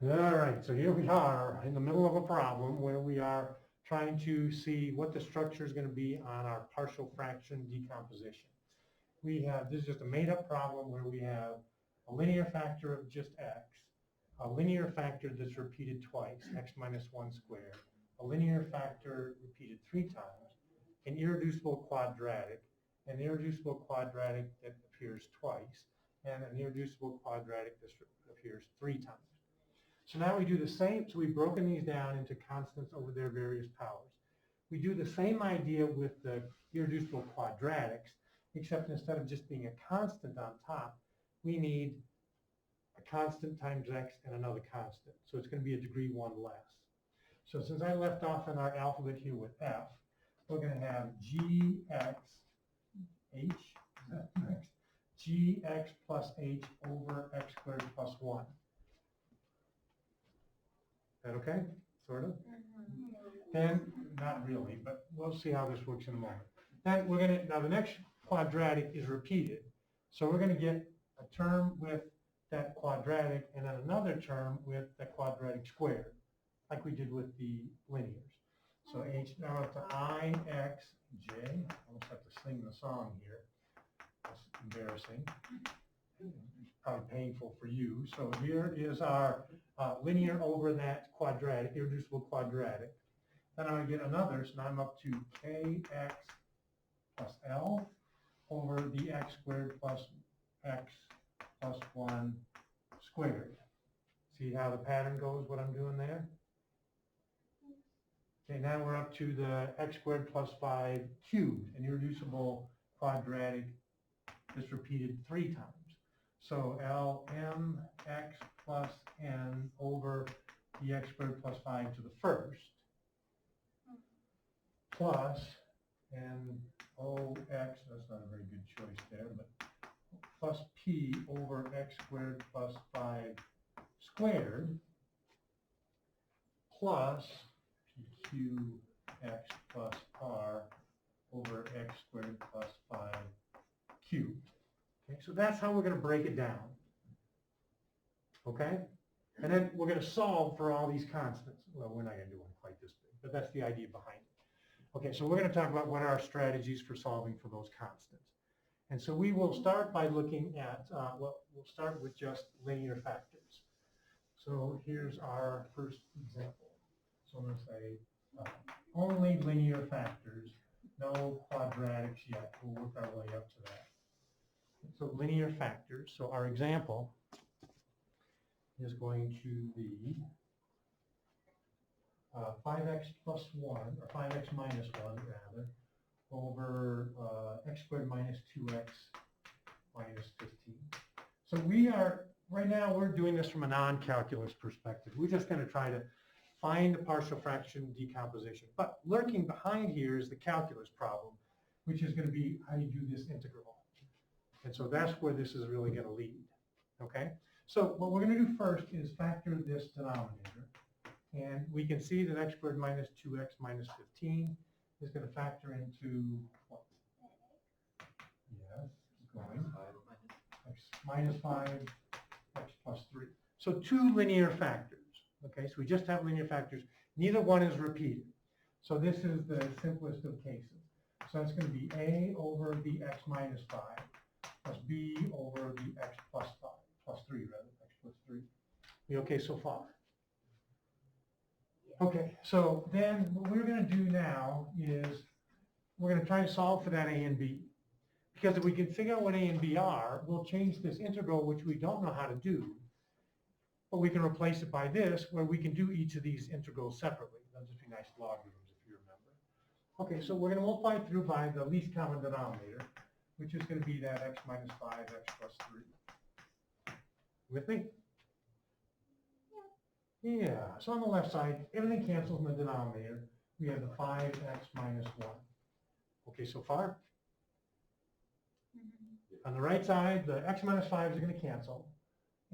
All right, so here we are in the middle of a problem where we are trying to see what the structure is going to be on our partial fraction decomposition. This is just a made-up problem where we have a linear factor of just x, a linear factor that's repeated twice, x minus 1 squared, a linear factor repeated 3 times, an irreducible quadratic that appears twice, and an irreducible quadratic that appears 3 times. So now we do the same, so we've broken these down into constants over their various powers. We do the same idea with the irreducible quadratics, except instead of just being a constant on top, we need a constant times x and another constant. So it's going to be a degree 1 less. So since I left off in our alphabet here with f, we're going to have gx plus h over x squared plus 1. Is that okay? Sort of? Then, not really, but we'll see how this works in a moment. Then now the next quadratic is repeated. So we're going to get a term with that quadratic and then another term with the quadratic squared, like we did with the linears. So h now up to I, x, j. I almost have to sing the song here. That's embarrassing. It's probably painful for you. So here is our linear over that quadratic, irreducible quadratic. Then I'm going to get another, so now I'm up to kx plus L over the x squared plus x plus 1 squared. See how the pattern goes, what I'm doing there? Okay, now we're up to the x squared plus 5 cubed, an irreducible quadratic that's repeated 3 times. So Lmx plus n over the x squared plus 5 to the first plus nox, that's not a very good choice there, but plus p over x squared plus 5 squared plus pqx plus r over x squared plus 5 cubed. Okay, so that's how we're going to break it down. Okay? And then we're going to solve for all these constants. Well, we're not going to do one quite this big, but that's the idea behind it. Okay, so we're going to talk about what are our strategies for solving for those constants. And so we will start by looking at, we'll start with just linear factors. So here's our first example. So I'm going to say only linear factors, no quadratics yet. We'll work our way up to that. So linear factors. So our example is going to be 5x plus 1, or 5x minus 1 rather, over x squared minus 2x minus 15. So right now we're doing this from a non-calculus perspective. We're just going to try to find the partial fraction decomposition. But lurking behind here is the calculus problem, which is going to be how you do this integral. And so that's where this is really going to lead. Okay? So what we're going to do first is factor this denominator. And we can see that x squared minus 2x minus 15 is going to factor into what? Yes, going. X minus 5, x plus 3. So 2 linear factors. Okay, so we just have linear factors. Neither one is repeated. So this is the simplest of cases. So that's going to be a over the x minus 5 plus b over the x plus 5, plus 3 rather, x plus 3. We okay so far? Okay, so then what we're going to do now is we're going to try to solve for that a and b. Because if we can figure out what a and b are, we'll change this integral, which we don't know how to do, but we can replace it by this, where we can do each of these integrals separately. They'll just be nice logarithms if you remember. Okay, so we're going to multiply through by the least common denominator, which is going to be that x minus 5, x plus 3. With me? Yeah, so on the left side, everything cancels in the denominator. We have the 5x minus 1. Okay, so far? On the right side, the x minus 5 is going to cancel.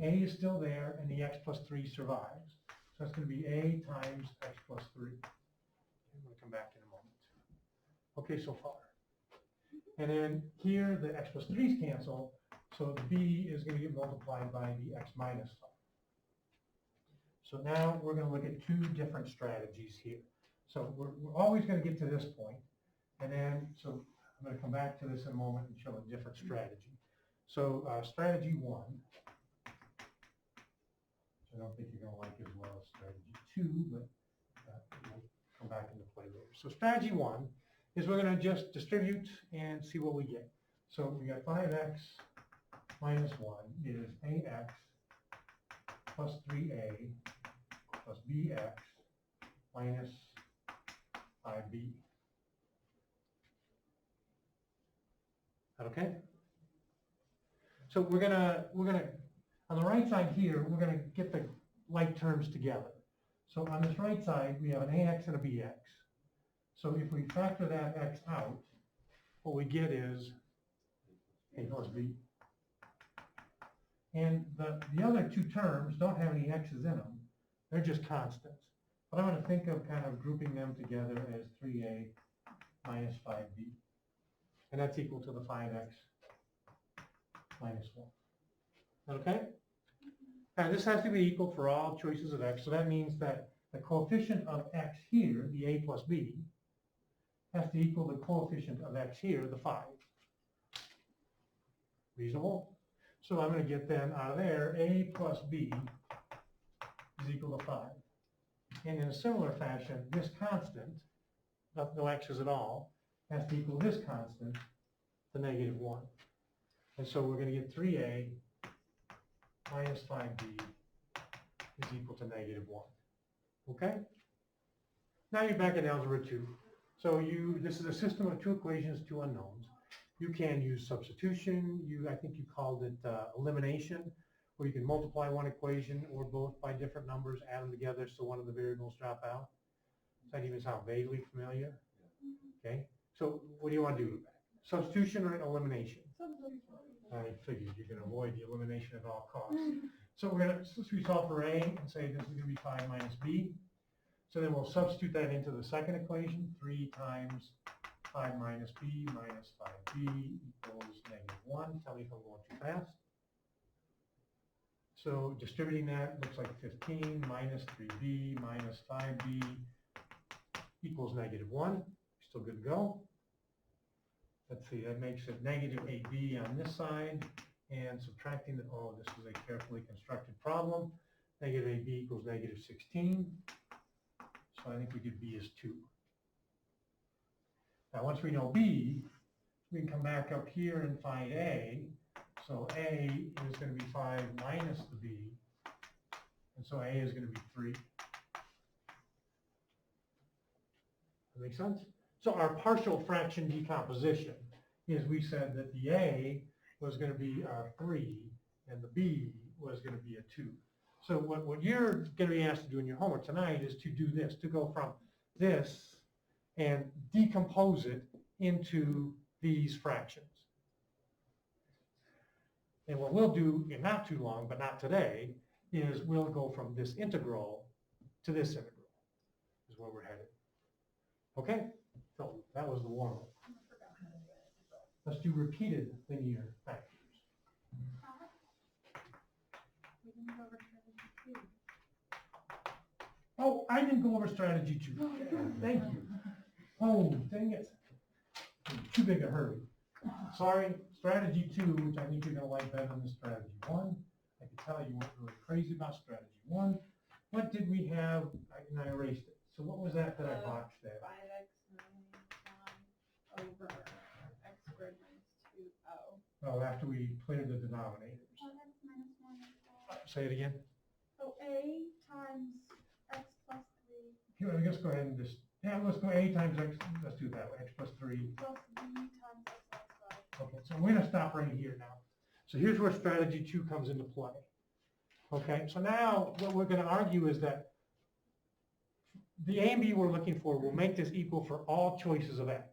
A is still there, and the x plus 3 survives. So that's going to be a times x plus 3. I'm going to come back in a moment. Okay, so far. And then here, the x plus 3's cancel, so the b is going to get multiplied by the x minus 5. So now we're going to look at two different strategies here. So we're always going to get to this point, and then, so I'm going to come back to this in a moment and show a different strategy. So strategy one, which I don't think you're going to like as well as strategy two, but we'll come back into play later. So strategy one is we're going to just distribute and see what we get. So we got 5x minus 1 is ax plus 3a plus bx minus 5b. Okay? So we're gonna on the right side here, we're gonna get the like terms together. So on this right side, we have an ax and a bx. So if we factor that x out, what we get is a plus b. And the other two terms don't have any x's in them. They're just constants. But I'm going to think of kind of grouping them together as 3a minus 5b. And that's equal to the 5x minus 1. Okay? Now this has to be equal for all choices of x. So that means that the coefficient of x here, the a plus b, has to equal the coefficient of x here, the 5. Reasonable? So I'm going to get then out of there, a plus b is equal to 5. And in a similar fashion, this constant, no x's at all, has to equal this constant, the negative 1. And so we're going to get 3a minus 5b is equal to negative 1. Okay? Now you're back in algebra 2. So this is a system of two equations, two unknowns. You can use substitution. I think you called it elimination, where you can multiply one equation or both by different numbers, add them together so one of the variables drop out. Does that even sound vaguely familiar? Okay. So what do you want to do? Substitution or elimination? I figured you're going to avoid the elimination at all costs. So we're going to solve for a and say this is going to be 5 minus b. So then we'll substitute that into the second equation. 3 times 5 minus b minus 5b equals negative 1. Tell me if I'm going too fast. So distributing that looks like 15 minus 3b minus 5b equals negative 1. Still good to go. Let's see, that makes it negative 8b on this side. And subtracting, oh, this is a carefully constructed problem. Negative 8b equals negative 16. So I think we get b as 2. Now once we know b, we can come back up here and find a. So a is going to be 5 minus the b. And so a is going to be 3. That make sense? So our partial fraction decomposition is we said that the a was going to be 3 and the b was going to be a 2. So what you're going to be asked to do in your homework tonight is to do this, to go from this and decompose it into these fractions. And what we'll do in not too long, but not today, is we'll go from this integral to this integral, is where we're headed. Okay? So that was the warm-up. Let's do repeated linear factors. We didn't go over strategy 2. Oh, I didn't go over strategy 2. Thank you. Oh, dang it. Too big a hurry. Sorry, strategy 2, which I think you're going to like better than strategy 1. I can tell you weren't really crazy about strategy 1. What did we have? And I erased it. So what was that I boxed there? 5x minus 1 over x squared minus 2o. Oh, after we cleared the denominators. 5x minus 1 is Say it again. So a times x plus 3 Here, let's go ahead and just, yeah, let's go a times x, let's do it that way, x plus 3. plus b times x plus 5. Okay, so we're going to stop right here now. So here's where strategy 2 comes into play. Okay, so now what we're going to argue is that the a and b we're looking for will make this equal for all choices of x.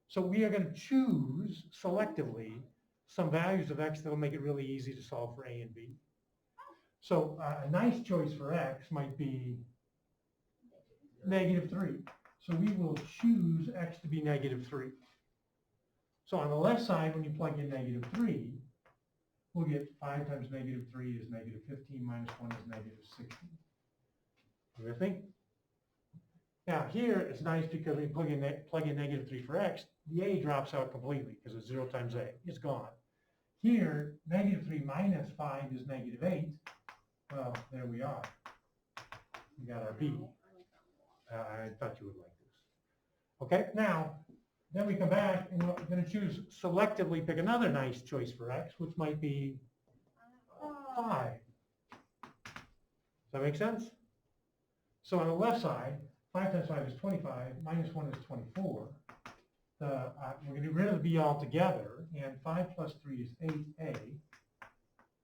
So we are going to choose selectively some values of x that will make it really easy to solve for a and b. So a nice choice for x might be negative 3. So we will choose x to be negative 3. So on the left side, when you plug in negative 3, we'll get 5 times negative 3 is negative 15 minus 1 is negative 16. with me? Now here, it's nice because we plug in negative 3 for x, the a drops out completely because it's 0 times a. It's gone. Here, negative 3 minus 5 is negative 8. Well, there we are. We got our b. I thought you would like this. Okay, now, then we come back and we're going to choose selectively, pick another nice choice for x, which might be 5. Does that make sense? So on the left side, 5 times 5 is 25, minus 1 is 24. We're going to get rid of the b altogether, and 5 plus 3 is 8a.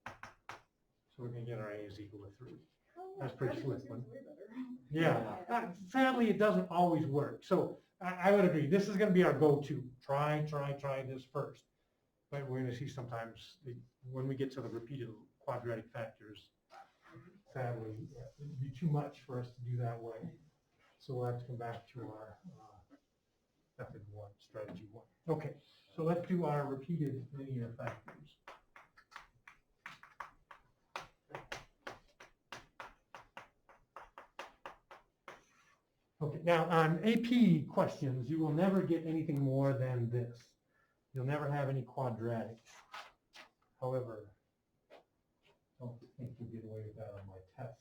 So we're going to get our a is equal to 3. That's pretty slick one. Yeah. Sadly, it doesn't always work. So I would agree. This is going to be our go-to. Try this first. But we're going to see sometimes when we get to the repeated quadratic factors, sadly, it would be too much for us to do that way. So we'll have to come back to our method 1, strategy 1. Okay, so let's do our repeated linear factors. Okay, now on AP questions, you will never get anything more than this. You'll never have any quadratics. However, I don't think you'll get away with that on my test.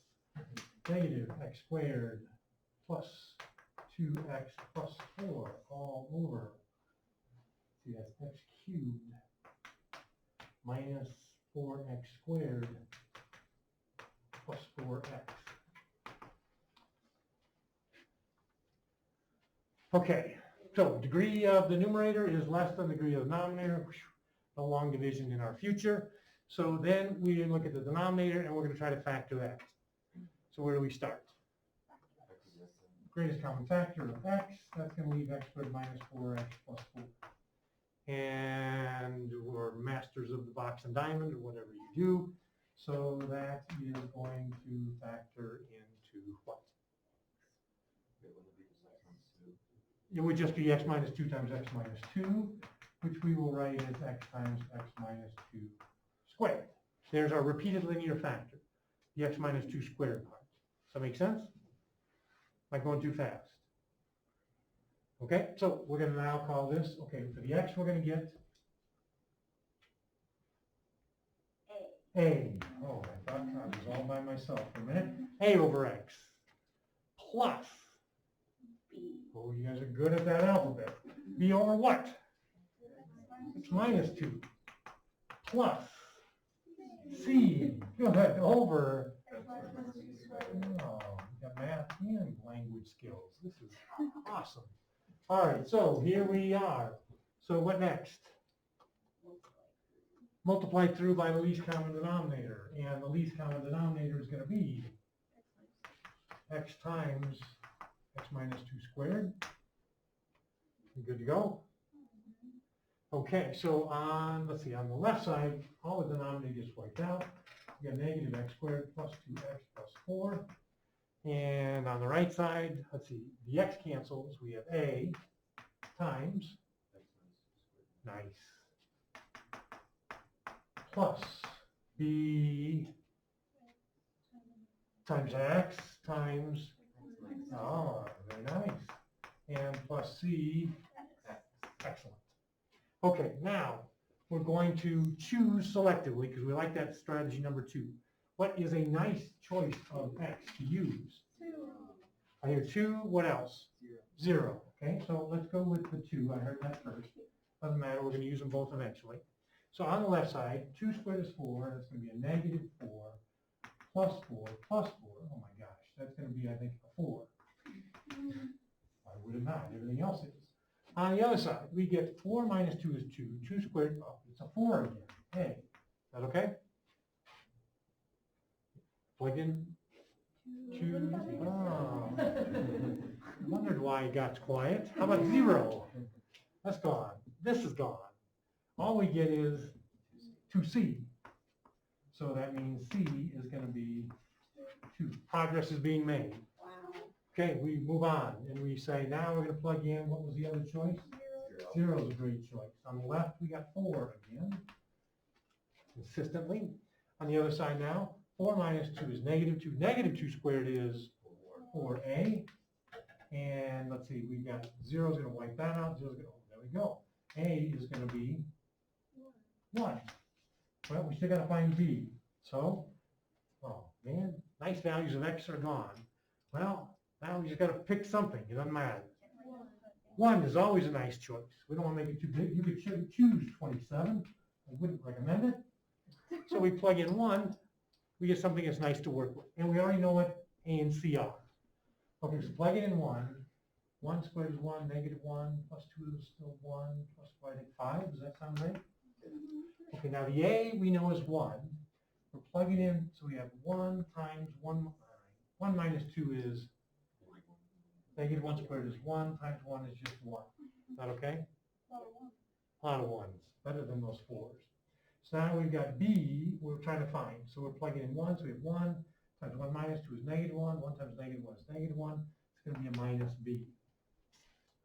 Negative x squared plus 2x plus 4 all over. See, that's x cubed minus 4x squared plus 4x. Okay, so degree of the numerator is less than the degree of the denominator. No long division in our future. So then we look at the denominator and we're going to try to factor x. So where do we start? Greatest common factor of x, that's going to leave x squared minus 4x plus 4. And we're masters of the box and diamond or whatever you do. So that is going to factor into what? It would just be x minus 2 times x minus 2, which we will write as x times x minus 2 squared. There's our repeated linear factor, the x minus 2 squared part. Does that make sense? Am I going too fast? Okay, so we're going to now call this, okay, for the x we're going to get a. Oh, I thought I was all by myself for a minute. A over x plus, oh, you guys are good at that alphabet. B over what? X minus 2 plus C, good, over, oh, you got math and language skills. This is awesome. All right, so here we are. So what next? Multiply through by the least common denominator. And the least common denominator is going to be x times x minus 2 squared. You good to go? Okay, so on, let's see, on the left side, all the denominators wiped out. We got negative x squared plus 2x plus 4. And on the right side, let's see, the x cancels. We have a times, nice, plus b times x times, oh, very nice, and plus c, excellent. Okay, now we're going to choose selectively because we like that strategy number 2. What is a nice choice of x to use? 2. I hear 2, what else? 0. Okay, so let's go with the 2. I heard that first. Doesn't matter, we're going to use them both eventually. So on the left side, 2 squared is 4. That's going to be a negative 4 plus 4 plus 4. Oh my gosh, that's going to be, I think, a 4. Why would it not? Everything else is. On the other side, we get 4 minus 2 is 2. 2 squared, oh, it's a 4 again. Hey, is that okay? Plug in 2. Oh. I wondered why it got quiet. How about 0? That's gone. This is gone. All we get is 2c. So that means c is going to be 2. Progress is being made. Wow. Okay, we move on and we say now we're going to plug in, what was the other choice? 0 is a great choice. On the left we got 4 again, consistently. On the other side now, 4 minus 2 is negative 2. Negative 2 squared is or A. And let's see, we got 0 is going to wipe that out. 0 is going to, there we go. A is going to be 1. Well, we still got to find B. So, oh man, nice values of X are gone. Well, now we just got to pick something. It doesn't matter. 1 is always a nice choice. We don't want to make it too big. You could choose 27. I wouldn't recommend it. So we plug in 1. We get something that's nice to work with. And we already know what A and C are. Okay, so plug it in 1. 1 squared is 1, negative 1, plus 2 is still 1, plus 4, I think 5. Does that sound right? Okay, now the A we know is 1. We're plugging in, so we have 1 times 1. 1 minus 2 is negative 1 squared is 1 times 1 is just 1. Is that okay? A lot of 1s. Better than those 4s. So now we've got B we're trying to find. So we're plugging in 1. So we have 1 times 1 minus 2 is negative 1. 1 times negative 1 is negative 1. It's going to be a minus B.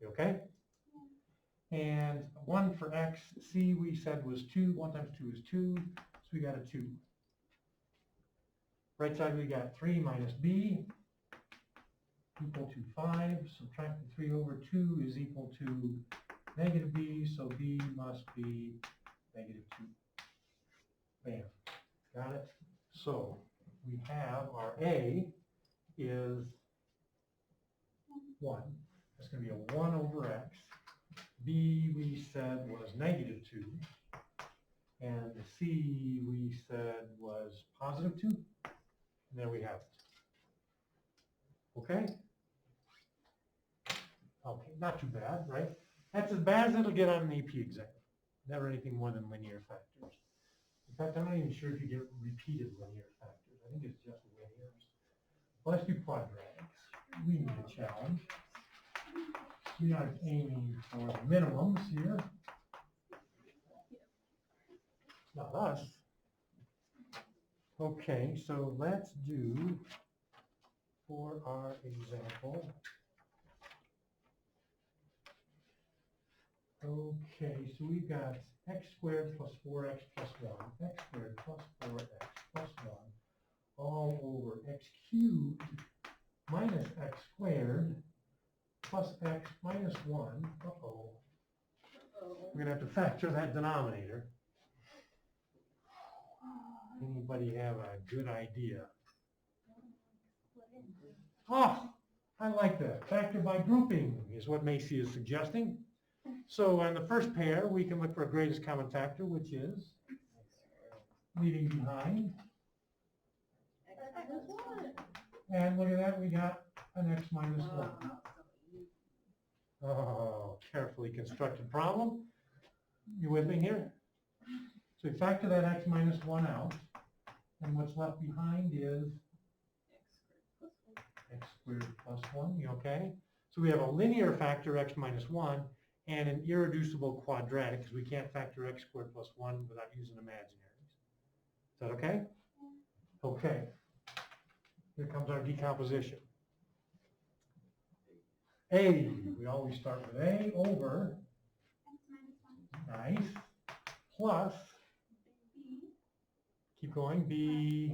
You okay? And 1 for X. C we said was 2. 1 times 2 is 2. So we got a 2. Right side we got 3 minus B equal to 5. Subtracting 3 over 2 is equal to negative B. So B must be negative 2. Bam. Got it? So we have our A is 1. That's going to be a 1 over X. B we said was negative 2. And the C we said was positive 2. And there we have it. Okay? Okay, not too bad, right? That's as bad as it'll get on an AP exam. Never anything more than linear factors. In fact, I'm not even sure if you get repeated linear factors. I think it's just linears. Well, let's do quadratics. We need a challenge. We are aiming for the minimums here. Not us. Okay, so let's do, for our example, okay, so we've got x squared plus 4x plus 1, x squared plus 4x plus 1, all over x cubed minus x squared plus x minus 1. Uh-oh. We're going to have to factor that denominator. Anybody have a good idea? Oh, I like that. Factor by grouping is what Macy is suggesting. So on the first pair, we can look for a greatest common factor, which is leaving behind. And look at that, we got an x minus 1. Oh, carefully constructed problem. You with me here? So we factor that x minus 1 out, and what's left behind is x squared plus 1. You okay? So we have a linear factor x minus 1 and an irreducible quadratic, because we can't factor x squared plus 1 without using imaginaries. Is that okay? Okay. Here comes our decomposition. A, we always start with A over, nice, plus, keep going, B,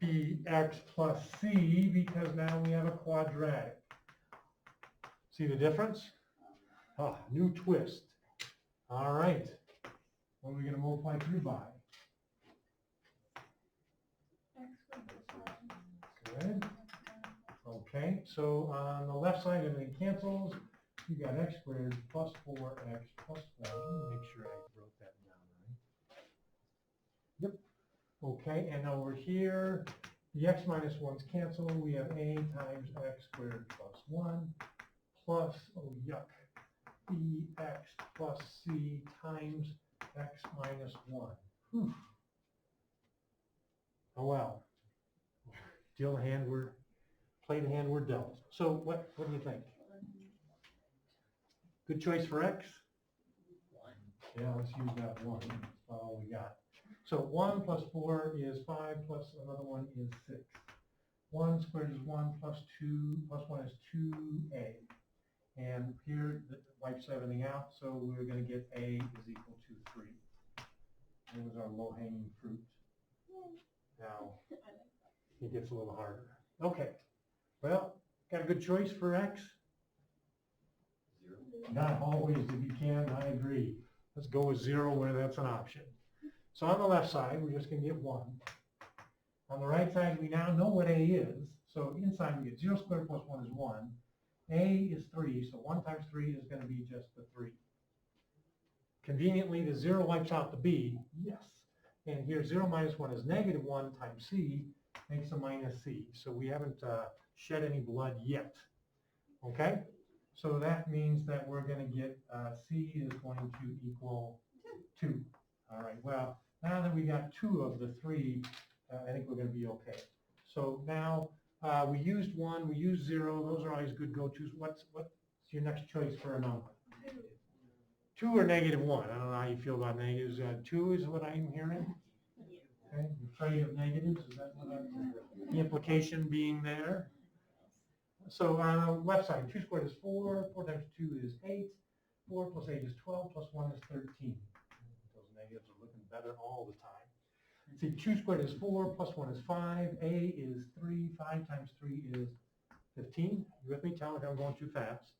Bx plus C, because now we have a quadratic. See the difference? Ah, new twist. All right. What are we going to multiply through by? Good. Okay, so on the left side, everything cancels. You got x squared plus 4x plus 1. Make sure I wrote that down right. Yep. Okay, and over here, the x minus 1's cancel. We have a times x squared plus 1 plus, oh yuck, bx plus c times x minus 1. Whew. Oh well. Deal the hand we're, play the hand we're dealt. So what do you think? Good choice for x? 1. Yeah, let's use that 1. That's about all we got. So 1 plus 4 is 5 plus another 1 is 6. 1 squared is 1 plus 2 plus 1 is 2a. And here it wipes everything out, so we're going to get a is equal to 3. That was our low-hanging fruit. Now, it gets a little harder. Okay, Well, got a good choice for x? 0. Not always if you can, I agree. Let's go with 0 where that's an option. So on the left side, we're just going to get 1. On the right side, we now know what a is. So inside we get 0 squared plus 1 is 1. A is 3, so 1 times 3 is going to be just the 3. Conveniently, the 0 wipes out the b, yes. And here 0 minus 1 is negative 1 times c makes a minus c. So we haven't shed any blood yet. Okay? So that means that we're going to get c is going to equal 2. All right, well, now that we got 2 of the 3, I think we're going to be okay. So now we used 1, we used 0. Those are always good go-tos. What's your next choice for a number? 2 or negative 1? I don't know how you feel about negatives. 2 is what I'm hearing. Okay, you're afraid of negatives? Is that what the implication being there? So on the left side, 2 squared is 4. 4 times 2 is 8. 4 plus 8 is 12, plus 1 is 13. Those negatives are looking better all the time. See, 2 squared is 4, plus 1 is 5. A is 3. 5 times 3 is 15. You with me? Tell me if I'm going too fast.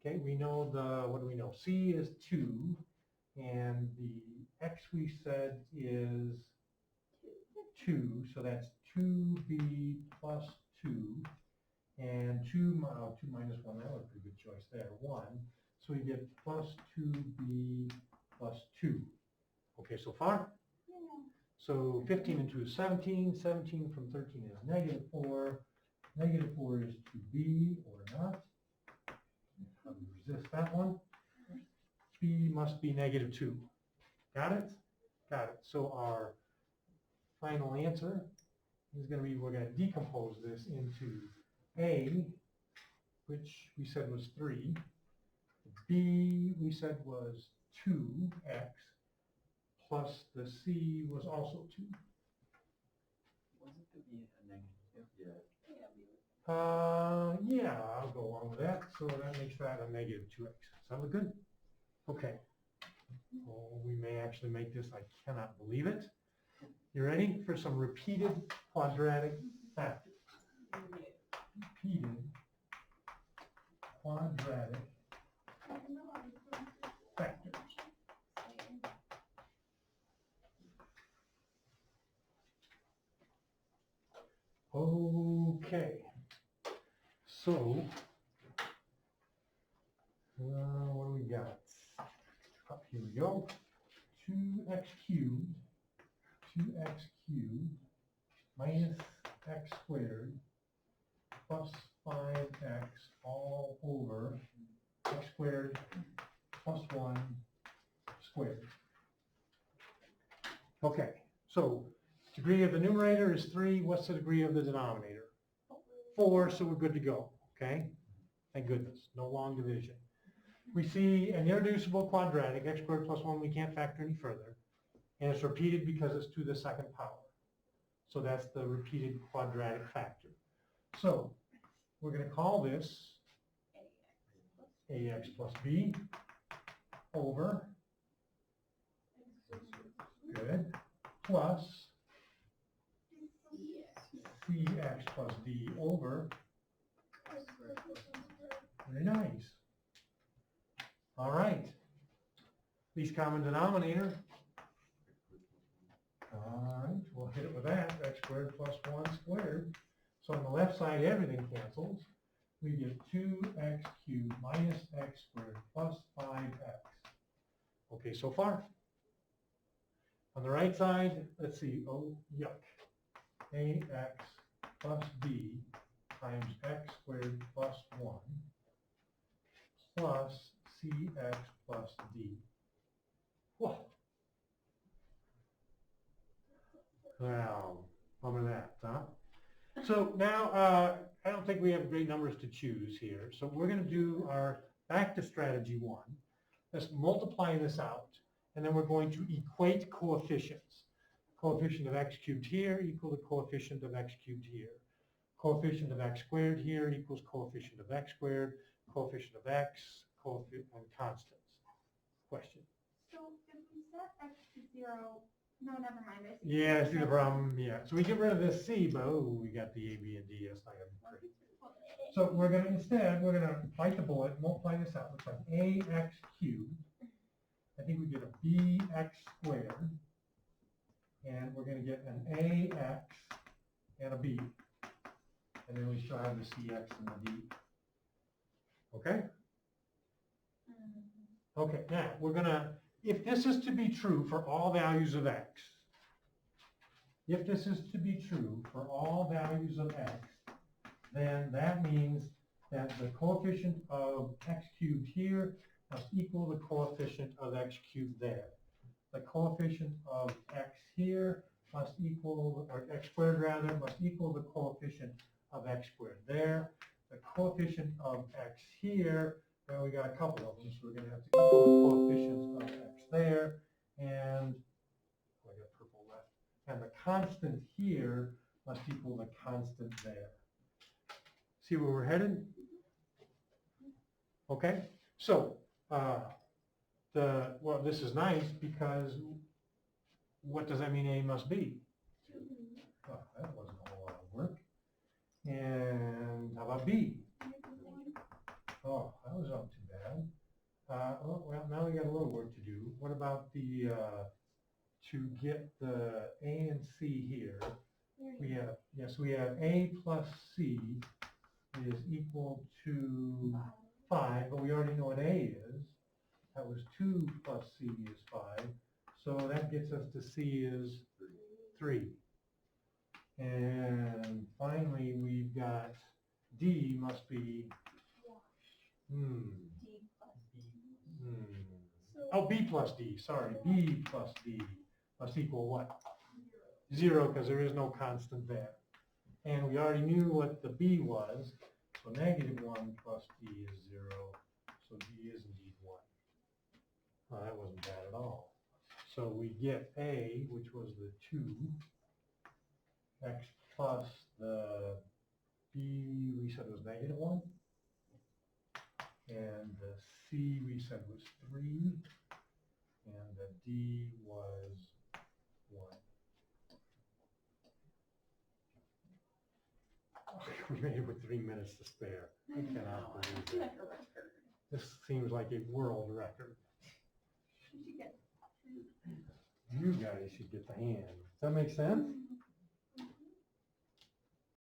Okay, we know what do we know? C is 2, and the x we said is 2, so that's 2b plus 2, and 2 minus 1, that was a pretty good choice there, 1. So we get plus 2b plus 2. Okay, so far? Yeah. So 15 and 2 is 17. 17 from 13 is negative 4. Negative 4 is 2b, or not. How do we resist that one? B must be negative 2. Got it? Got it. So our final answer is going to be, we're going to decompose this into A, which we said was 3. B we said was 2x, plus the C was also 2. Wasn't the b a negative? Yeah, I'll go along with that. So that makes that a negative 2x. Sound good? Okay. Oh, we may actually make this, I cannot believe it. You ready for some repeated quadratic factors? Repeated quadratic factors. Okay. So, what do we got? Up here we go. 2x cubed minus x squared plus 5x all over x squared plus 1 squared. Okay, so degree of the numerator is 3. What's the degree of the denominator? 4, so we're good to go, okay? Thank goodness, no long division. We see an irreducible quadratic, x squared plus 1, we can't factor any further. And it's repeated because it's to the second power. So that's the repeated quadratic factor. So we're going to call this ax plus b over, good, plus cx plus d over, very nice. All right, least common denominator. All right, we'll hit it with that, x squared plus 1 squared. So on the left side, everything cancels. We get 2x cubed minus x squared plus 5x. Okay, so far. On the right side, let's see, oh, yuck. Ax plus b times x squared plus 1 plus cx plus d. Whoa. Well, bummer that, huh? So now, I don't think we have great numbers to choose here. So we're going to do our back to strategy 1. Let's multiply this out, and then we're going to equate coefficients. Coefficient of x cubed here equal to coefficient of x cubed here. Coefficient of x squared here equals coefficient of x squared. Coefficient of x, coefficient and constants. Question? So if we set x to 0, No, never mind. I see. Yeah, see the problem, yeah. So we get rid of this C, but oh, we got the A, B, and D. That's not gonna be pretty. So we're gonna, instead, we're gonna bite the bullet, multiply this out. Looks like AX cubed. I think we get a BX squared. And we're gonna get an AX and a B. And then we still have the CX and the D. Okay? Okay, now we're gonna, if this is to be true for all values of X, if this is to be true for all values of X, then that means that the coefficient of X cubed here must equal the coefficient of X cubed there. The coefficient of X here must equal, or X squared rather, must equal the coefficient of X squared there. The coefficient of X here, well, we got a couple of them, so we're going to have to equal the coefficients of X there, and I got purple left. And the constant here must equal the constant there. See where we're headed? Okay, so well, this is nice because what does that mean A must be? Oh, that wasn't a whole lot of work. And how about B? Oh, that was not too bad. Oh, well, now we got a little work to do. What about the, to get the A and C here? We have, yes, we have A plus C is equal to 5, but we already know what A is. That was 2 plus C is 5. So that gets us to C is 3. And finally, we've got D must be, oh, B plus D, sorry. B plus D must equal what? 0, because there is no constant there. And we already knew what the B was, so -1 plus D is 0, so D is indeed 1. Oh, that wasn't bad at all. So we get A, which was the 2, X plus the B we said was -1, and the C we said was 3, and the D was 1. We made it with 3 minutes to spare. I cannot believe that. This seems like a world record. You guys should get the hand. Does that make sense?